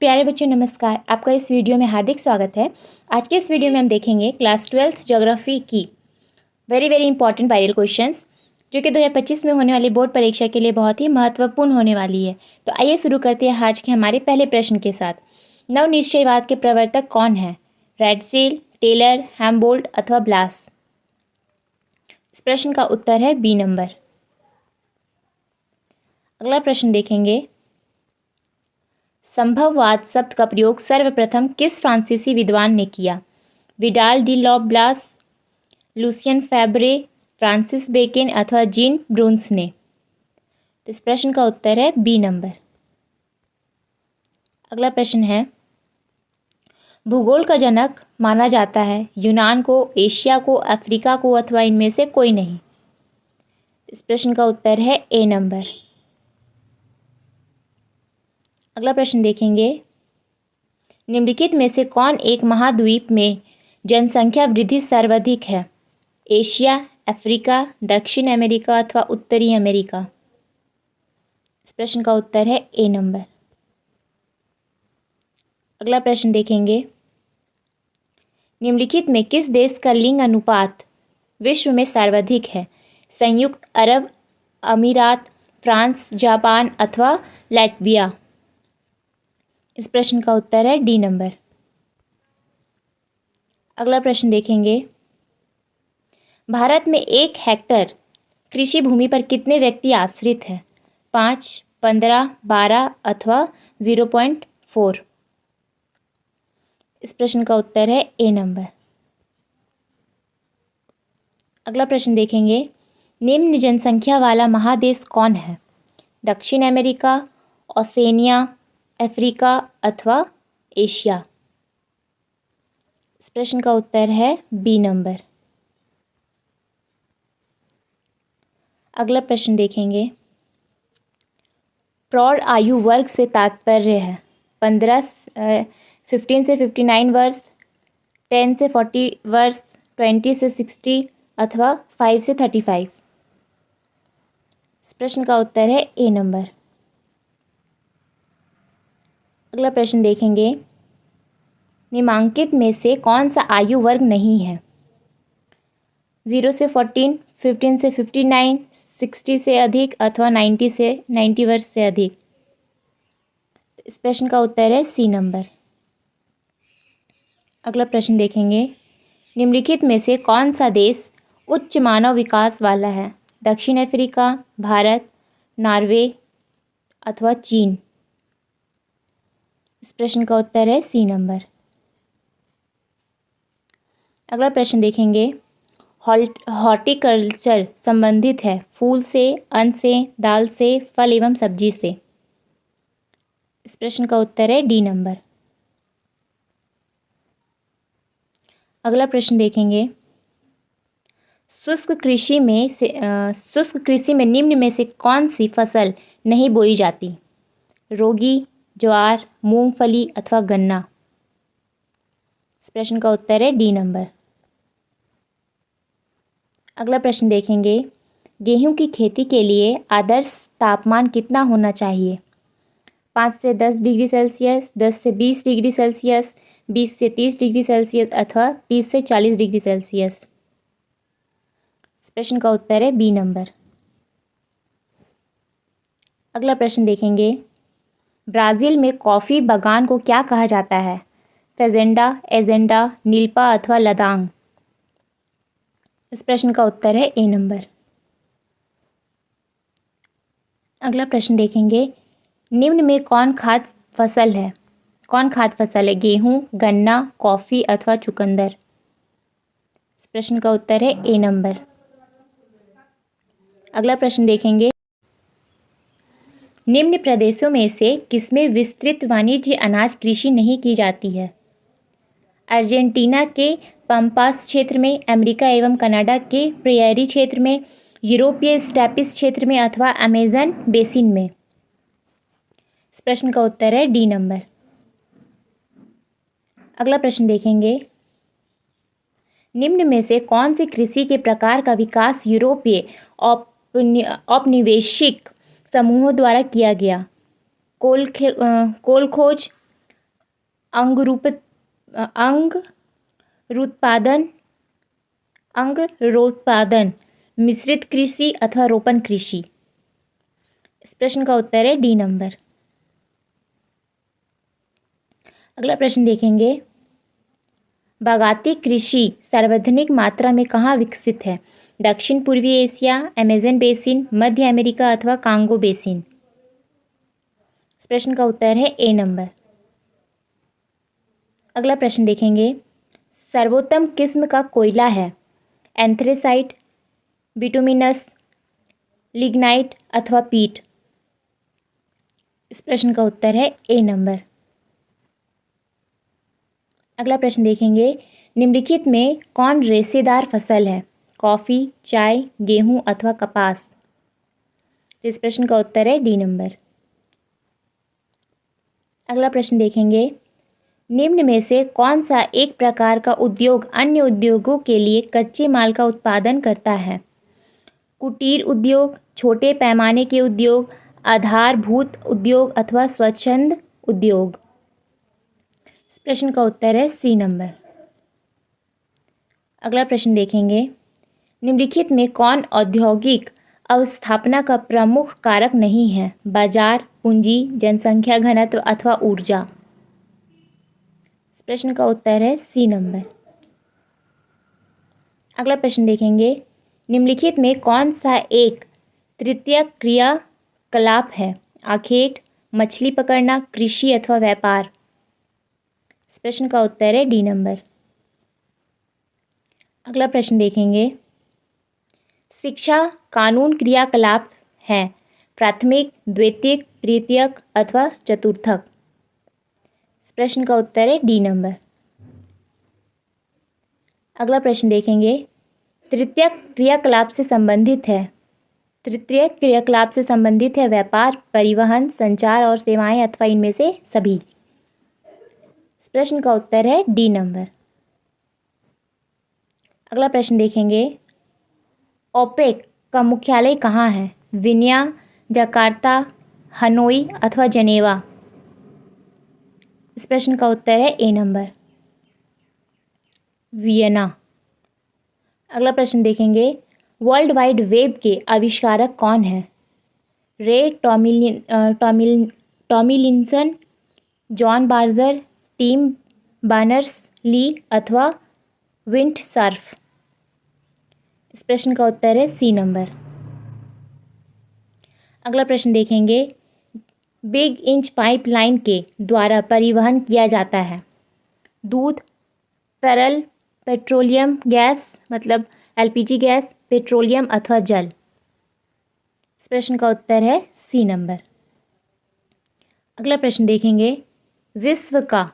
प्यारे बच्चों नमस्कार, आपका इस वीडियो में हार्दिक स्वागत है। आज के इस वीडियो में हम देखेंगे क्लास 12th ज्योग्राफी की वेरी इंपॉर्टेंट वायरल क्वेश्चंस जो कि 2025 में होने वाली बोर्ड परीक्षा के लिए बहुत ही महत्वपूर्ण होने वाली है। तो आइए शुरू करते हैं आज के हमारे पहले प्रश्न के साथ। नवनिश्चयवाद के प्रवर्तक कौन है? रैडसेल, टेलर, हैम्बोल्ट अथवा ब्लास? इस प्रश्न का उत्तर है बी नंबर। अगला प्रश्न देखेंगे, संभववाद शब्द का प्रयोग सर्वप्रथम किस फ्रांसीसी विद्वान ने किया? Vidal de Lablache, Lucien Febvre, Francis Bacon अथवा जीन ब्रून्स ने? तो इस प्रश्न का उत्तर है बी नंबर। अगला प्रश्न है, भूगोल का जनक माना जाता है यूनान को, एशिया को, अफ्रीका को अथवा इनमें से कोई नहीं? इस प्रश्न का उत्तर है ए नंबर। अगला प्रश्न देखेंगे, निम्नलिखित में से कौन एक महाद्वीप में जनसंख्या वृद्धि सर्वाधिक है? एशिया, अफ्रीका, दक्षिण अमेरिका अथवा उत्तरी अमेरिका? इस प्रश्न का उत्तर है ए नंबर। अगला प्रश्न देखेंगे, निम्नलिखित में किस देश का लिंग अनुपात विश्व में सर्वाधिक है? संयुक्त अरब अमीरात, फ्रांस, जापान अथवा लाटविया? इस प्रश्न का उत्तर है डी नंबर। अगला प्रश्न देखेंगे, भारत में 1 हेक्टेयर कृषि भूमि पर कितने व्यक्ति आश्रित हैं? 5, 15, 12 अथवा 0.4? इस प्रश्न का उत्तर है ए नंबर। अगला प्रश्न देखेंगे, निम्न जनसंख्या वाला महादेश कौन है? दक्षिण अमेरिका, ओसेनिया, अफ्रीका अथवा एशिया? इस प्रश्न का उत्तर है बी नंबर। अगला प्रश्न देखेंगे, प्रौढ़ आयु वर्ग से तात्पर्य है 15 से 59 वर्ष, 10 से 40 वर्ष, 20 से 60 अथवा 5 से 35? इस प्रश्न का उत्तर है ए नंबर। अगला प्रश्न देखेंगे, निम्नलिखित में से कौन सा आयु वर्ग नहीं है? 0 से 14, 15 से 59, 60 से अधिक अथवा 90 वर्ष से अधिक? इस प्रश्न का उत्तर है सी नंबर। अगला प्रश्न देखेंगे, निम्नलिखित में से कौन सा देश उच्च मानव विकास वाला है? दक्षिण अफ्रीका, भारत, नॉर्वे अथवा चीन? इस प्रश्न का उत्तर है सी नंबर। अगला प्रश्न देखेंगे, हॉर्टिकल्चर संबंधित है फूल से, अन्न से, दाल से, फल एवं सब्जी से? इस प्रश्न का उत्तर है डी नंबर। अगला प्रश्न देखेंगे, शुष्क कृषि में निम्न में से कौन सी फसल नहीं बोई जाती? रोगी, ज्वार, मूंगफली अथवा गन्ना? इस प्रश्न का उत्तर है डी नंबर। अगला प्रश्न देखेंगे, गेहूं की खेती के लिए आदर्श तापमान कितना होना चाहिए? 5 से 10 डिग्री सेल्सियस, 10 से 20 डिग्री सेल्सियस, 20 से 30 डिग्री सेल्सियस अथवा 30 से 40 डिग्री सेल्सियस? इस प्रश्न का उत्तर है बी नंबर। अगला प्रश्न देखेंगे, ब्राज़ील में कॉफ़ी बागान को क्या कहा जाता है? फेजेंडा, एजेंडा, नील्पा अथवा लदांग? इस प्रश्न का उत्तर है ए नंबर। अगला प्रश्न देखेंगे, निम्न में कौन खाद्य फसल है? गेहूं, गन्ना, कॉफ़ी अथवा चुकंदर? इस प्रश्न का उत्तर है ए नंबर। अगला प्रश्न देखेंगे, निम्न प्रदेशों में से किसमें विस्तृत वाणिज्य अनाज कृषि नहीं की जाती है? अर्जेंटीना के पंपास क्षेत्र में, अमेरिका एवं कनाडा के प्रेयरी क्षेत्र में, यूरोपीय स्टेपिस क्षेत्र में अथवा अमेजन बेसिन में? इस प्रश्न का उत्तर है डी नंबर। अगला प्रश्न देखेंगे, निम्न में से कौन सी कृषि के प्रकार का विकास यूरोपीय औपनिवेशिक समूहों द्वारा किया गया? कोल खोज, अंगरोत्पादन, मिश्रित कृषि अथवा रोपण कृषि। इस प्रश्न का उत्तर है डी नंबर। अगला प्रश्न देखेंगे, बागाती कृषि सार्वजनिक मात्रा में कहाँ विकसित है? दक्षिण पूर्वी एशिया, अमेज़न बेसिन, मध्य अमेरिका अथवा कांगो बेसिन। इस प्रश्न का उत्तर है ए नंबर। अगला प्रश्न देखेंगे, सर्वोत्तम किस्म का कोयला है? एंथ्रेसाइट, बिटुमिनस, लिग्नाइट अथवा पीट। इस प्रश्न का उत्तर है ए नंबर। अगला प्रश्न देखेंगे, निम्नलिखित में कौन रेशेदार फसल है? कॉफ़ी, चाय, गेहूं अथवा कपास। इस प्रश्न का उत्तर है डी नंबर। अगला प्रश्न देखेंगे, निम्न में से कौन सा एक प्रकार का उद्योग अन्य उद्योगों के लिए कच्चे माल का उत्पादन करता है? कुटीर उद्योग, छोटे पैमाने के उद्योग, आधारभूत उद्योग अथवा स्वच्छंद उद्योग। इस प्रश्न का उत्तर है सी नंबर। अगला प्रश्न देखेंगे, निम्नलिखित में कौन औद्योगिक अवस्थापना का प्रमुख कारक नहीं है? बाजार, पूंजी, जनसंख्या घनत्व अथवा ऊर्जा। इस प्रश्न का उत्तर है सी नंबर। अगला प्रश्न देखेंगे, निम्नलिखित में कौन सा एक तृतीय क्रियाकलाप है? आखेट, मछली पकड़ना, कृषि अथवा व्यापार। इस प्रश्न का उत्तर है डी नंबर। अगला प्रश्न देखेंगे, शिक्षा कानून क्रियाकलाप है? प्राथमिक, द्वितीयक, तृतीयक अथवा चतुर्थक। इस प्रश्न का उत्तर है डी नंबर। अगला प्रश्न देखेंगे, तृतीयक क्रियाकलाप से संबंधित है? तृतीयक क्रियाकलाप से संबंधित है व्यापार, परिवहन, संचार और सेवाएं अथवा इनमें से सभी। इस प्रश्न का उत्तर है डी नंबर। अगला प्रश्न देखेंगे, ओपेक का मुख्यालय कहाँ है? वियना, जकार्ता, हनोई अथवा जनेवा। इस प्रश्न का उत्तर है ए नंबर, वियना। अगला प्रश्न देखेंगे, वर्ल्ड वाइड वेब के आविष्कारक कौन है? रे टॉमिलिंसन, जॉन बार्जर, टिम बर्नर्स-ली अथवा विंडसर्फ। इस प्रश्न का उत्तर है सी नंबर। अगला प्रश्न देखेंगे, बिग इंच पाइपलाइन के द्वारा परिवहन किया जाता है? दूध, तरल पेट्रोलियम गैस मतलब एलपीजी गैस, पेट्रोलियम अथवा जल। इस प्रश्न का उत्तर है सी नंबर। अगला प्रश्न देखेंगे, विश्व का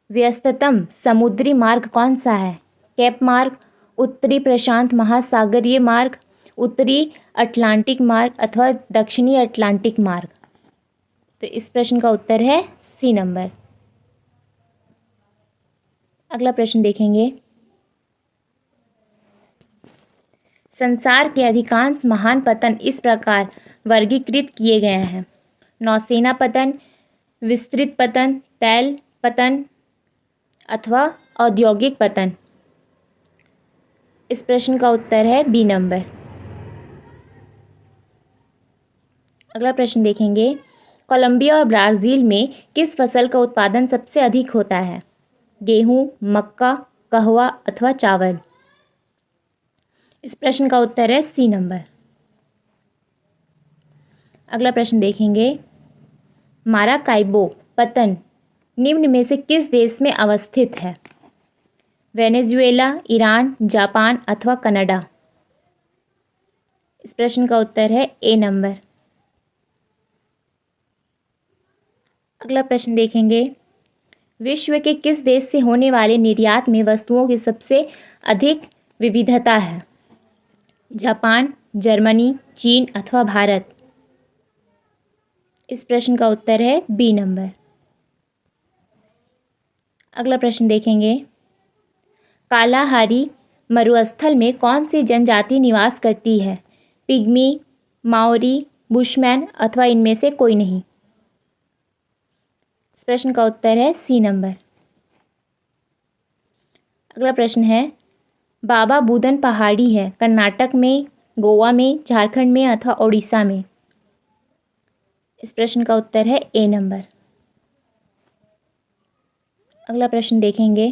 व्यस्ततम समुद्री मार्ग कौन सा है? केप मार्ग, उत्तरी प्रशांत महासागरीय मार्ग, उत्तरी अटलांटिक मार्ग अथवा दक्षिणी अटलांटिक मार्ग। तो इस प्रश्न का उत्तर है सी नंबर। अगला प्रश्न देखेंगे, संसार के अधिकांश महान पतन इस प्रकार वर्गीकृत किए गए हैं? नौसेना पतन, विस्तृत पतन, तैल पतन अथवा औद्योगिक पतन। इस प्रश्न का उत्तर है बी नंबर। अगला प्रश्न देखेंगे, कोलंबिया और ब्राज़ील में किस फसल का उत्पादन सबसे अधिक होता है? गेहूं, मक्का, कहवा अथवा चावल। इस प्रश्न का उत्तर है सी नंबर। अगला प्रश्न देखेंगे, माराकाइबो पतन निम्न में से किस देश में अवस्थित है? वेनेजुएला, ईरान, जापान अथवा कनाडा। इस प्रश्न का उत्तर है ए नंबर। अगला प्रश्न देखेंगे, विश्व के किस देश से होने वाले निर्यात में वस्तुओं की सबसे अधिक विविधता है? जापान, जर्मनी, चीन अथवा भारत। इस प्रश्न का उत्तर है बी नंबर। अगला प्रश्न देखेंगे, कालाहारी मरुस्थल में कौन सी जनजाति निवास करती है? पिग्मी, माओरी, बुशमैन अथवा इनमें से कोई नहीं। इस प्रश्न का उत्तर है सी नंबर। अगला प्रश्न है, बाबा बुदन पहाड़ी है कर्नाटक में, गोवा में, झारखंड में अथवा उड़ीसा में? इस प्रश्न का उत्तर है ए नंबर। अगला प्रश्न देखेंगे,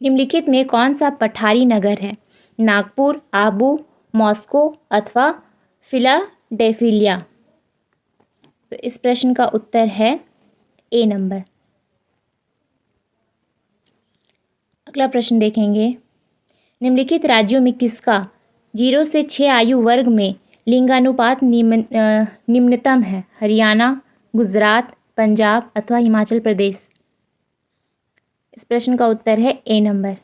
निम्नलिखित में कौन सा पठारी नगर है? नागपुर, आबू, मॉस्को अथवा फिलाडेल्फिया? तो इस प्रश्न का उत्तर है ए नंबर। अगला प्रश्न देखेंगे, निम्नलिखित राज्यों में किसका 0 से 6 आयु वर्ग में लिंगानुपात निम्नतम है? हरियाणा, गुजरात, पंजाब अथवा हिमाचल प्रदेश? इस प्रश्न का उत्तर है ए नंबर।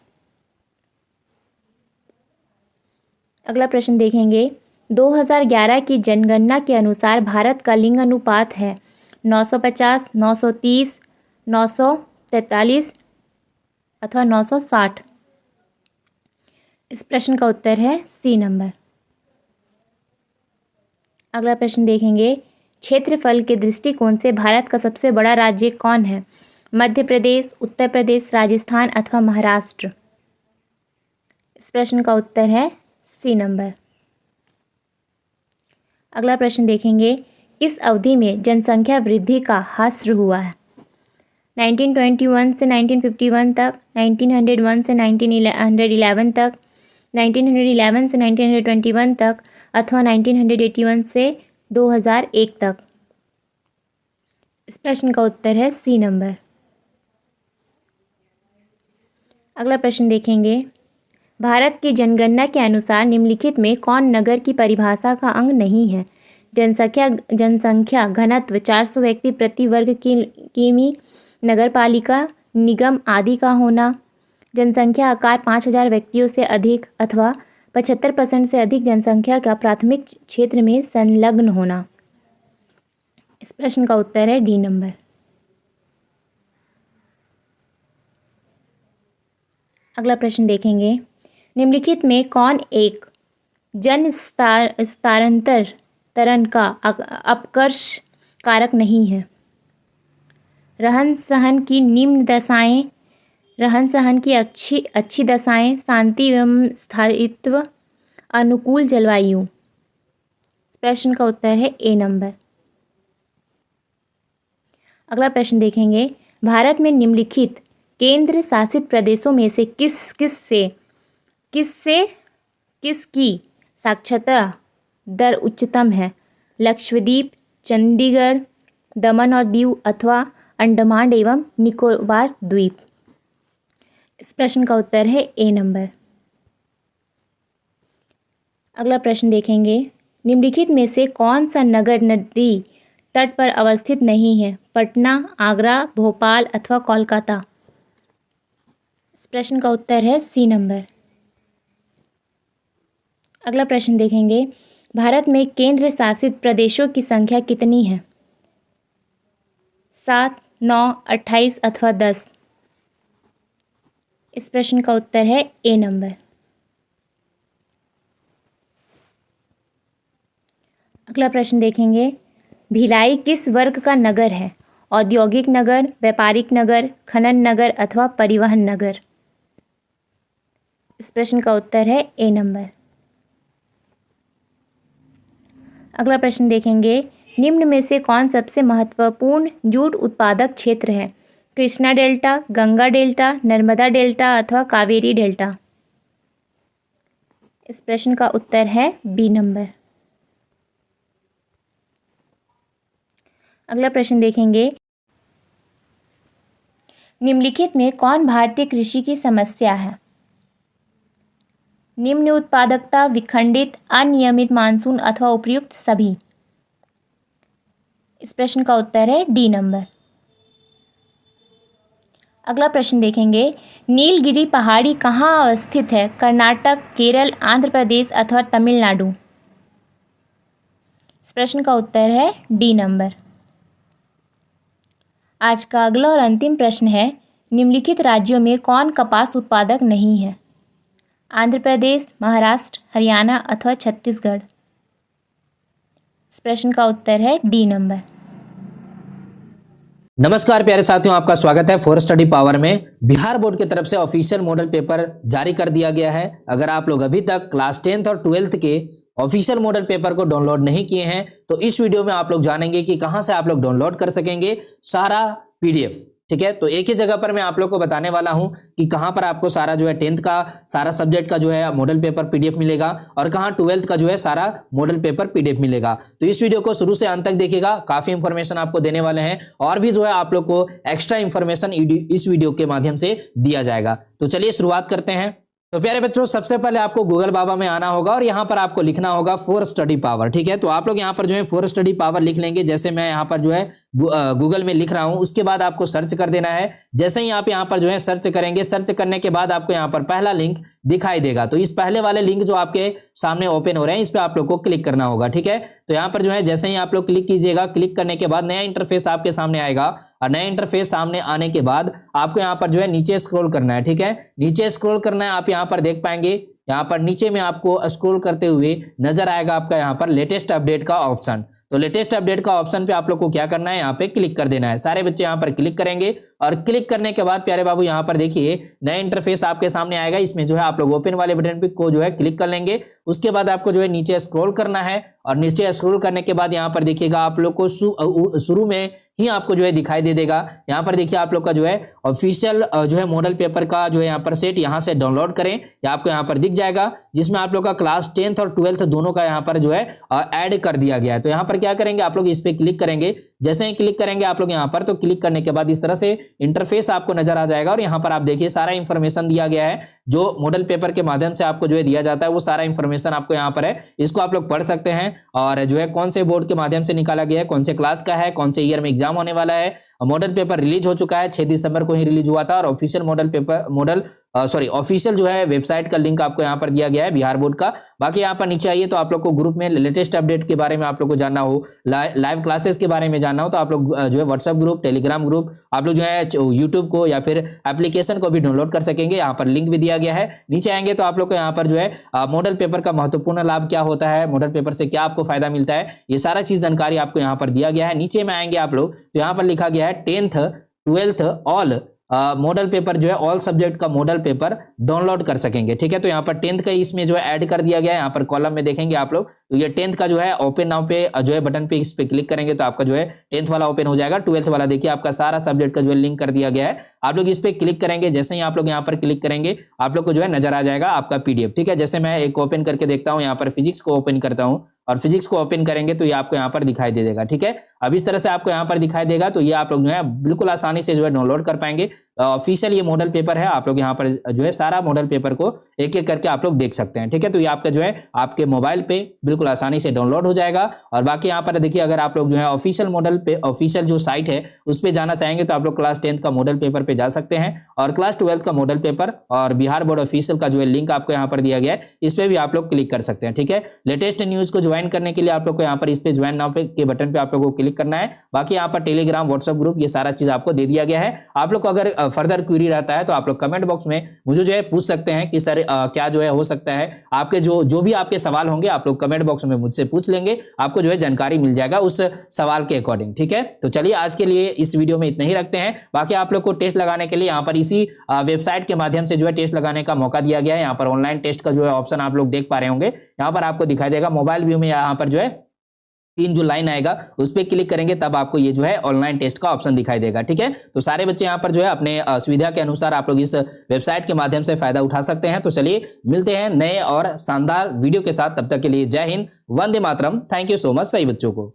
अगला प्रश्न देखेंगे, 2011 की जनगणना के अनुसार भारत का लिंग अनुपात है 950, 930, 943 अथवा 960? इस प्रश्न का उत्तर है सी नंबर। अगला प्रश्न देखेंगे, क्षेत्रफल के दृष्टिकोण से भारत का सबसे बड़ा राज्य कौन है? मध्य प्रदेश, उत्तर प्रदेश, राजस्थान अथवा महाराष्ट्र? इस प्रश्न का उत्तर है सी नंबर। अगला प्रश्न देखेंगे, किस अवधि में जनसंख्या वृद्धि का हास्य हुआ है? 1921 से 1951 तक, 1901 से 1911 तक, 1911 से 1921 तक अथवा 1981 से 2001 तक? इस प्रश्न का उत्तर है सी नंबर। अगला प्रश्न देखेंगे, भारत की जनगणना के अनुसार निम्नलिखित में कौन नगर की परिभाषा का अंग नहीं है? जनसंख्या घनत्व 400 व्यक्ति प्रति वर्ग किमी, नगरपालिका, निगम आदि का होना, जनसंख्या आकार 5000 व्यक्तियों से अधिक अथवा 75% से अधिक जनसंख्या का प्राथमिक क्षेत्र में संलग्न होना? इस प्रश्न का उत्तर है डी नंबर। अगला प्रश्न देखेंगे, निम्नलिखित में कौन एक जन स्थानांतरण का अपकर्ष कारक नहीं है? रहन सहन की निम्न दशाएं, रहन सहन की अच्छी दशाएं, शांति एवं स्थायित्व, अनुकूल जलवायु? प्रश्न का उत्तर है ए नंबर। अगला प्रश्न देखेंगे, भारत में निम्नलिखित केंद्र शासित प्रदेशों में से किसकी साक्षरता दर उच्चतम है? लक्षद्वीप, चंडीगढ़, दमन और दीव अथवा अंडमान एवं निकोबार द्वीप? इस प्रश्न का उत्तर है ए नंबर। अगला प्रश्न देखेंगे, निम्नलिखित में से कौन सा नगर नदी तट पर अवस्थित नहीं है? पटना, आगरा, भोपाल अथवा कोलकाता? इस प्रश्न का उत्तर है सी नंबर। अगला प्रश्न देखेंगे, भारत में केंद्र शासित प्रदेशों की संख्या कितनी है? 7, 9, 28 अथवा 10? इस प्रश्न का उत्तर है ए नंबर। अगला प्रश्न देखेंगे, भिलाई किस वर्ग का नगर है? औद्योगिक नगर, व्यापारिक नगर, खनन नगर अथवा परिवहन नगर? इस प्रश्न का उत्तर है ए नंबर। अगला प्रश्न देखेंगे, निम्न में से कौन सबसे महत्वपूर्ण जूट उत्पादक क्षेत्र है? Krishna delta, Ganga delta, Narmada delta अथवा कावेरी डेल्टा? इस प्रश्न का उत्तर है बी नंबर। अगला प्रश्न देखेंगे, निम्नलिखित में कौन भारतीय कृषि की समस्या है? निम्न उत्पादकता, विखंडित, अनियमित मानसून अथवा उपयुक्त सभी? इस प्रश्न का उत्तर है डी नंबर। अगला प्रश्न देखेंगे, नीलगिरी पहाड़ी कहाँ अवस्थित है? कर्नाटक, केरल, आंध्र प्रदेश अथवा तमिलनाडु? इस प्रश्न का उत्तर है डी नंबर। आज का अगला और अंतिम प्रश्न है, निम्नलिखित राज्यों में कौन कपास उत्पादक नहीं है? आंध्र प्रदेश, महाराष्ट्र, हरियाणा अथवा छत्तीसगढ़? इस प्रश्न का उत्तर है डी नंबर। नमस्कार प्यारे साथियों, आपका स्वागत है फॉर स्टडी पावर में। बिहार बोर्ड की तरफ से ऑफिशियल मॉडल पेपर जारी कर दिया गया है। अगर आप लोग अभी तक क्लास 10th और 12th के ऑफिशियल मॉडल पेपर को डाउनलोड नहीं किए हैं तो इस वीडियो में आप लोग जानेंगे कि कहां से आप लोग डाउनलोड कर सकेंगे सारा पीडीएफ। ठीक है, तो एक ही जगह पर मैं आप लोग को बताने वाला हूं कि कहां पर आपको सारा जो है 10th का सारा सब्जेक्ट का जो है मॉडल पेपर पीडीएफ मिलेगा और कहां 12th का जो है सारा मॉडल पेपर पीडीएफ मिलेगा। तो इस वीडियो को शुरू से अंत तक देखिएगा, काफी इंफॉर्मेशन आपको देने वाले हैं और भी जो है आप लोग को एक्स्ट्रा इंफॉर्मेशन इस वीडियो के माध्यम से दिया जाएगा। तो चलिए शुरुआत करते हैं। तो प्यारे बच्चों, सबसे पहले आपको गूगल बाबा में आना होगा और यहाँ पर आपको लिखना होगा फॉर स्टडी पावर। ठीक है, तो आप लोग यहाँ पर जो है फॉर स्टडी पावर लिख लेंगे, जैसे मैं यहाँ पर जो है गूगल में लिख रहा हूँ। उसके बाद आपको सर्च कर देना है। जैसे ही आप यहाँ पर जो है सर्च करेंगे, सर्च करने के बाद आपको यहाँ पर पहला लिंक दिखाई देगा। तो इस पहले वाले लिंक जो आपके सामने ओपन हो रहे हैं, इस पर आप लोग को क्लिक करना होगा। ठीक है, तो यहाँ पर जो है जैसे ही आप लोग क्लिक कीजिएगा, क्लिक करने के बाद नया इंटरफेस आपके सामने आएगा और नया इंटरफेस सामने आने के बाद आपको यहाँ पर जो है नीचे स्क्रॉल करना है। ठीक है, नीचे स्क्रॉल करना है। आप यहाँ पर देख पाएंगे, यहाँ पर नीचे में आपको स्क्रॉल करते हुए नजर आएगा आपका यहाँ पर लेटेस्ट अपडेट का ऑप्शन। तो लेटेस्ट अपडेट का ऑप्शन पे आप लोग को क्या करना है, यहाँ पे क्लिक कर देना है। सारे बच्चे यहाँ पर क्लिक करेंगे और क्लिक करने के बाद प्यारे बाबू यहाँ पर देखिए नया इंटरफेस आपके सामने आएगा। इसमें जो है आप लोग ओपन वाले बटन पे को जो है क्लिक कर लेंगे। उसके बाद आपको जो है नीचे स्क्रॉल करना है और नीचे स्क्रॉल करने के बाद यहाँ पर देखिएगा आप लोग को शुरू में ही आपको जो है दिखाई दे देगा। यहाँ पर देखिए आप लोग का जो है ऑफिशियल जो है मॉडल पेपर का जो है यहाँ पर सेट यहाँ से डाउनलोड करें, या आपको यहाँ पर दिख जाएगा, जिसमें आप लोग का क्लास 10th और 12th दोनों का यहाँ पर जो है ऐड कर दिया गया है। तो यहाँ पर क्या करेंगे, आप लोग इस पे क्लिक करेंगे। जैसे ही क्लिक करेंगे आप लोग यहाँ पर, तो क्लिक करने के बाद इस तरह से इंटरफेस आपको नजर आ जाएगा और यहाँ पर आप देखिए सारा इंफॉर्मेशन दिया गया है जो मॉडल पेपर के माध्यम से आपको जो है दिया जाता है। वो सारा इंफॉर्मेशन आपको यहाँ पर है, इसको आप लोग पढ़ सकते हैं। और जो है कौन से बोर्ड के माध्यम से निकाला गया है, कौन से क्लास का है, कौन से ईयर में एग्जाम होने वाला है। मॉडल पेपर रिलीज हो चुका है, 6 दिसंबर को ही रिलीज हुआ था और ऑफिशियल ऑफिशियल जो है वेबसाइट का लिंक आपको यहाँ पर दिया गया है बिहार बोर्ड का। बाकी यहाँ पर नीचे आइए, तो आप लोग को ग्रुप में लेटेस्ट अपडेट के बारे में आप लोग को जानना हो, लाइव क्लासेस के बारे में जानना हो, तो आप लोग जो है व्हाट्सएप ग्रुप, टेलीग्राम ग्रुप, आप लोग जो है यूट्यूब को या फिर एप्लीकेशन को भी डाउनलोड कर सकेंगे। यहाँ पर लिंक भी दिया गया है। नीचे आएंगे तो आप लोग को यहाँ पर जो है मॉडल पेपर का महत्वपूर्ण लाभ क्या होता है, मॉडल पेपर से क्या आपको फायदा मिलता है, ये सारा चीज जानकारी आपको यहाँ पर दिया गया है। नीचे में आएंगे आप लोग तो यहाँ पर लिखा गया है 10th 12th all model paper जो है ऑल सब्जेक्ट का मॉडल पेपर डाउनलोड कर सकेंगे। ठीक है, तो यहाँ पर 10th का इसमें जो है ऐड कर दिया गया है। यहाँ पर कॉलम में देखेंगे आप लोग, तो ये 10th का जो है ओपन नाउ पे जो है बटन पे इस पे क्लिक करेंगे तो आपका जो है 10th वाला ओपन हो जाएगा। 12th वाला देखिए आपका सारा सब्जेक्ट का जो है लिंक कर दिया गया है। आप लोग इस पे क्लिक करेंगे, जैसे ही आप लोग यहाँ पर क्लिक करेंगे आप लोग को जो है नजर आ जाएगा आपका पीडीएफ। ठीक है, जैसे मैं एक ओपन करके देखता हूँ, यहाँ पर फिजिक्स को ओपन करता हूँ और फिजिक्स को ओपन करेंगे तो ये आपको यहाँ पर दिखाई दे देगा। ठीक है, अब इस तरह से आपको यहाँ पर दिखाई देगा, तो ये आप लोग जो है बिल्कुल आसानी से जो है डाउनलोड कर पाएंगे। ऑफिशियल ये मॉडल पेपर है, आप लोग यहाँ पर जो है सारा मॉडल पेपर को एक एक करके आप लोग देख सकते हैं। ठीक है, तो ये आपका जो है आपके मोबाइल पे बिल्कुल आसानी से डाउनलोड हो जाएगा। और बाकी यहाँ पर देखिए, अगर आप लोग जो है ऑफिशियल मॉडल पे ऑफिशियल जो साइट है उस पर जाना चाहेंगे तो आप लोग क्लास 10th का मॉडल पेपर पे जा सकते हैं और क्लास 12th का मॉडल पेपर और बिहार बोर्ड ऑफिशियल का जो है लिंक आपको यहाँ पर दिया गया है, इस पर भी आप लोग क्लिक कर सकते हैं। ठीक है, लेटेस्ट न्यूज को ज्वाइन करने के लिए आप लोग को यहाँ पर इस पे ज्वाइन नाउ पे के बटन पे आप लोगों को क्लिक करना है। बाकी यहाँ पर टेलीग्राम, व्हाट्सएप ग्रुप, ये सारा चीज आपको दे दिया गया है। आप लोग को अगर फर्दर क्वेरी रहता है तो आप लोग कमेंट बॉक्स में मुझे जो है पूछ सकते हैं कि सर क्या जो है हो सकता है, आपके जो भी आपके सवाल होंगे आप लोग कमेंट बॉक्स में मुझसे पूछ लेंगे, आपको जो है जानकारी मिल जाएगा उस सवाल के अकॉर्डिंग। ठीक है, तो चलिए आज के लिए इस वीडियो में इतना ही रखते हैं। बाकी आप लोग को टेस्ट लगाने के लिए यहाँ पर इसी वेबसाइट के माध्यम से जो है टेस्ट लगाने का मौका दिया गया है। यहाँ पर ऑनलाइन टेस्ट का जो है ऑप्शन आप लोग देख पा रहे होंगे, यहाँ पर आपको दिखाई देगा मोबाइल व्यू में, यहाँ पर जो है 3 जो लाइन आएगा उस पर क्लिक करेंगे तब आपको ये जो है ऑनलाइन टेस्ट का ऑप्शन दिखाई देगा। ठीक है, तो सारे बच्चे यहाँ पर जो है अपने सुविधा के अनुसार आप लोग इस वेबसाइट के माध्यम से फायदा उठा सकते हैं। तो चलिए मिलते हैं नए और शानदार वीडियो के साथ, तब तक के लिए जय Hind, Vande Mataram. Thank you so much सभी बच्चों को।